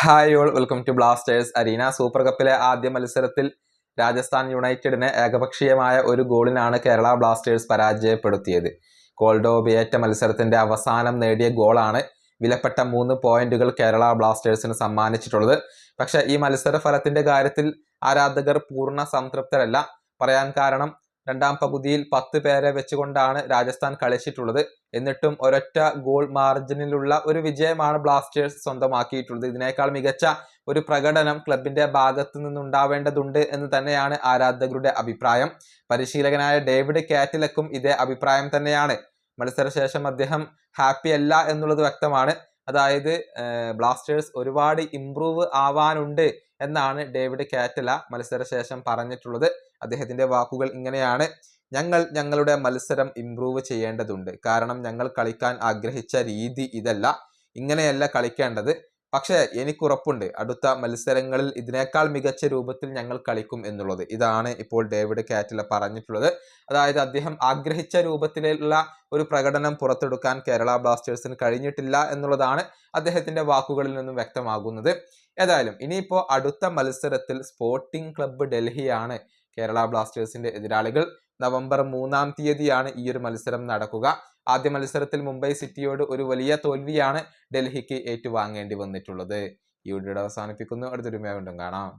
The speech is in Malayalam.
Hi all, welcome to Blasters arena. Super കപ്പിലെ ആദ്യ മത്സരത്തിൽ രാജസ്ഥാൻ യുണൈറ്റഡിനെ ഏകപക്ഷീയമായ ഒരു ഗോളിനാണ് കേരള ബ്ലാസ്റ്റേഴ്സ് പരാജയപ്പെടുത്തിയത്. കോൾഡോബിയേറ്റ മത്സരത്തിന്റെ അവസാനം നേടിയ ഗോളാണ് വിലപ്പെട്ട 3 പോയിന്റുകൾ കേരള ബ്ലാസ്റ്റേഴ്സിന് സമ്മാനിച്ചിട്ടുള്ളത്. പക്ഷെ ഈ മത്സര ഫലത്തിന്റെ കാര്യത്തിൽ ആരാധകർ പൂർണ്ണ സംതൃപ്തരല്ല. പറയാൻ കാരണം രണ്ടാം പകുതിയിൽ 10 പേരെ വെച്ചുകൊണ്ടാണ് രാജസ്ഥാൻ കളിച്ചിട്ടുള്ളത്. എന്നിട്ടും ഒരൊറ്റ ഗോൾ മാർജിനിലുള്ള ഒരു വിജയമാണ് ബ്ലാസ്റ്റേഴ്സ് സ്വന്തമാക്കിയിട്ടുള്ളത്. ഇതിനേക്കാൾ മികച്ച ഒരു പ്രകടനം ക്ലബിന്റെ ഭാഗത്ത് നിന്നുണ്ടാവേണ്ടതുണ്ട് എന്ന് തന്നെയാണ് ആരാധകരുടെ അഭിപ്രായം. പരിശീലകനായ ഡേവിഡ് കാറ്റിലക്കും ഇതേ അഭിപ്രായം തന്നെയാണ്. മത്സരശേഷം അദ്ദേഹം ഹാപ്പി അല്ല എന്നുള്ളത് വ്യക്തമാണ്. അതായത് ബ്ലാസ്റ്റേഴ്സ് ഒരുപാട് ഇംപ്രൂവ് ആവാനുണ്ട് എന്നാണ് ഡേവിഡ് കാറ്റല മത്സരശേഷം പറഞ്ഞിട്ടുള്ളത്. അദ്ദേഹത്തിന്റെ വാക്കുകൾ ഇങ്ങനെയാണ്: ഞങ്ങളുടെ മത്സരം ഇംപ്രൂവ് ചെയ്യേണ്ടതുണ്ട്. കാരണം ഞങ്ങൾ കളിക്കാൻ ആഗ്രഹിച്ച രീതി ഇതല്ല, ഇങ്ങനെയല്ല കളിക്കേണ്ടത്. പക്ഷേ എനിക്കുറപ്പുണ്ട് അടുത്ത മത്സരങ്ങളിൽ ഇതിനേക്കാൾ മികച്ച രൂപത്തിൽ ഞങ്ങൾ കളിക്കും എന്നുള്ളത്. ഇതാണ് ഇപ്പോൾ ഡേവിഡ് കാറ്റില പറഞ്ഞിട്ടുള്ളത്. അതായത് അദ്ദേഹം ആഗ്രഹിച്ച രൂപത്തിലുള്ള ഒരു പ്രകടനം പുറത്തെടുക്കാൻ കേരള ബ്ലാസ്റ്റേഴ്സിന് കഴിഞ്ഞിട്ടില്ല എന്നുള്ളതാണ് അദ്ദേഹത്തിന്റെ വാക്കുകളിൽ നിന്നും വ്യക്തമാകുന്നത്. ഏതായാലും ഇനിയിപ്പോൾ അടുത്ത മത്സരത്തിൽ സ്പോർട്ടിംഗ് ക്ലബ്ബ് ഡൽഹിയാണ് കേരള ബ്ലാസ്റ്റേഴ്സിന്റെ എതിരാളികൾ. നവംബർ 3-ാം തീയതിയാണ് ഈ ഒരു മത്സരം നടക്കുക. ആദ്യ മത്സരത്തിൽ മുംബൈ സിറ്റിയോട് ഒരു വലിയ തോൽവിയാണ് ഡൽഹിക്ക് ഏറ്റുവാങ്ങേണ്ടി വന്നിട്ടുള്ളത്. ഈ വീഡിയോ അവസാനിപ്പിക്കുന്നു. അടുത്തൊരു വീണ്ടും കാണാം.